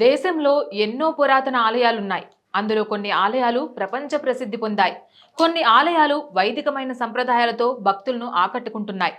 దేశంలో ఎన్నో పురాతన ఆలయాలున్నాయి. అందులో కొన్ని ఆలయాలు ప్రపంచ ప్రసిద్ధి పొందాయి. కొన్ని ఆలయాలు వైదికమైన సంప్రదాయాలతో భక్తులను ఆకట్టుకుంటున్నాయి.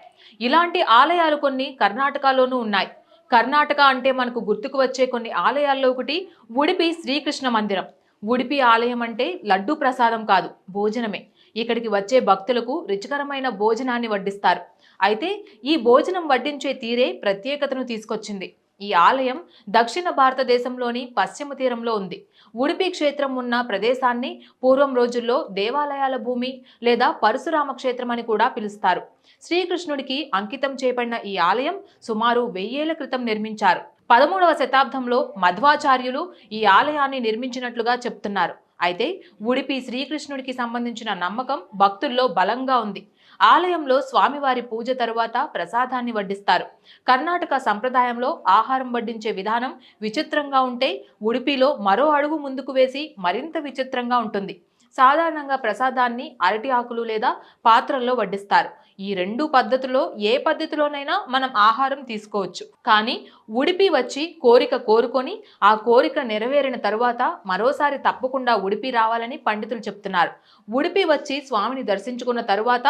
ఇలాంటి ఆలయాలు కొన్ని కర్ణాటకలోనూ ఉన్నాయి. కర్ణాటక అంటే మనకు గుర్తుకు వచ్చే కొన్ని ఆలయాల్లో ఒకటి ఉడిపి శ్రీకృష్ణ మందిరం. ఉడిపి ఆలయం అంటే లడ్డు ప్రసాదం కాదు, భోజనమే. ఇక్కడికి వచ్చే భక్తులకు రుచికరమైన భోజనాన్ని వడ్డిస్తారు. అయితే ఈ భోజనం వడ్డించే తీరే ప్రత్యేకతను తీసుకొచ్చింది. ఈ ఆలయం దక్షిణ భారతదేశంలోని పశ్చిమ తీరంలో ఉంది. ఉడిపి క్షేత్రం ఉన్న ప్రదేశాన్ని పూర్వం రోజుల్లో దేవాలయాల భూమి లేదా పరశురామ క్షేత్రం అని కూడా పిలుస్తారు. శ్రీకృష్ణుడికి అంకితం చేయబడిన ఈ ఆలయం సుమారు 1000 ఏళ్ల క్రితం నిర్మించారు. 13వ శతాబ్దంలో మధ్వాచార్యులు ఈ ఆలయాన్ని నిర్మించినట్లుగా చెప్తున్నారు. అయితే ఉడిపి శ్రీకృష్ణుడికి సంబంధించిన నమ్మకం భక్తుల్లో బలంగా ఉంది. ఆలయంలో స్వామివారి పూజ తరువాత ప్రసాదాన్ని వడ్డిస్తారు. కర్ణాటక సంప్రదాయంలో ఆహారం వడ్డించే విధానం విచిత్రంగా ఉంటే ఉడిపిలో మరో అడుగు ముందుకు వేసి మరింత విచిత్రంగా ఉంటుంది. సాధారణంగా ప్రసాదాన్ని అరటి ఆకులు లేదా పాత్రల్లో వడ్డిస్తారు. ఈ రెండు పద్ధతుల్లో ఏ పద్ధతిలోనైనా మనం ఆహారం తీసుకోవచ్చు. కానీ ఉడిపి వచ్చి కోరిక కోరుకొని ఆ కోరిక నెరవేరిన తరువాత మరోసారి తప్పకుండా ఉడిపి రావాలని పండితులు చెప్తున్నారు. ఉడిపి వచ్చి స్వామిని దర్శించుకున్న తరువాత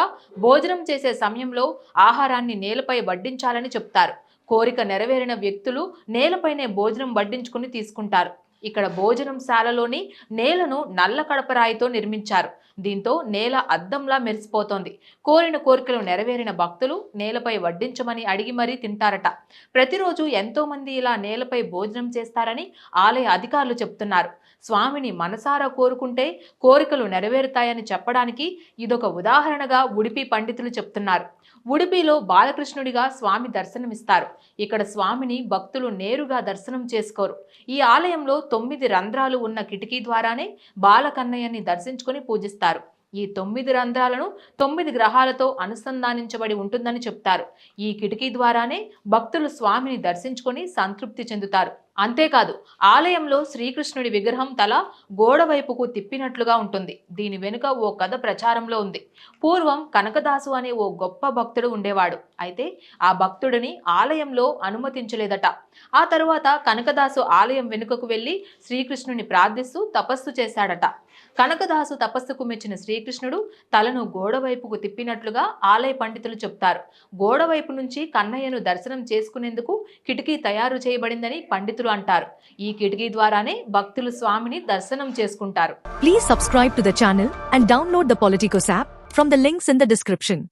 భోజనం చేసే సమయంలో ఆహారాన్ని నేలపై వడ్డించాలని చెప్తారు. కోరిక నెరవేరిన వ్యక్తులు నేలపైనే భోజనం వడ్డించుకుని తీసుకుంటారు. ఇక్కడ భోజనం శాలలోని నేలను నల్ల కడపరాయితో నిర్మించారు. దీంతో నేల అద్దంలా మెరిసిపోతోంది. కోరిన కోరికలు నెరవేరిన భక్తులు నేలపై వడ్డించమని అడిగి మరీ తింటారట. ప్రతిరోజు ఎంతో మంది ఇలా నేలపై భోజనం చేస్తారని ఆలయ అధికారులు చెప్తున్నారు. స్వామిని మనసారా కోరుకుంటే కోరికలు నెరవేరుతాయని చెప్పడానికి ఇదొక ఉదాహరణగా ఉడిపి పండితులు చెప్తున్నారు. ఉడిపిలో బాలకృష్ణుడిగా స్వామి దర్శనమిస్తారు. ఇక్కడ స్వామిని భక్తులు నేరుగా దర్శనం చేసుకోరు. ఈ ఆలయంలో 9 రంధ్రాలు ఉన్న కిటికీ ద్వారానే బాలకన్నయ్యని దర్శించుకొని పూజిస్తారు. ఈ 9 రంధ్రాలను 9 గ్రహాలతో అనుసంధానించబడి ఉంటుందని చెప్తారు. ఈ కిటికీ ద్వారానే భక్తులు స్వామిని దర్శించుకొని సంతృప్తి చెందుతారు. అంతేకాదు, ఆలయంలో శ్రీకృష్ణుడి విగ్రహం తల గోడ వైపుకు తిప్పినట్లుగా ఉంటుంది. దీని వెనుక ఓ కథ ప్రచారంలో ఉంది. పూర్వం కనకదాసు అనే ఓ గొప్ప భక్తుడు ఉండేవాడు. అయితే ఆ భక్తుడిని ఆలయంలో అనుమతించలేదట. ఆ తరువాత కనకదాసు ఆలయం వెనుకకు వెళ్లి శ్రీకృష్ణుని ప్రార్థిస్తూ తపస్సు చేశాడట. కనకదాసు తపస్సుకు మెచ్చిన శ్రీకృష్ణుడు తలను గోడ వైపుకు తిప్పినట్లుగా ఆలయ పండితులు చెప్తారు. గోడ వైపు నుంచి కన్నయ్యను దర్శనం చేసుకునేందుకు కిటికీ తయారు చేయబడిందని పండితులు అంటారు. ఈ కిటికీ ద్వారానే భక్తులు స్వామిని దర్శనం చేసుకుంటారు. Please subscribe to the channel and download the Politicos app from the links in the description.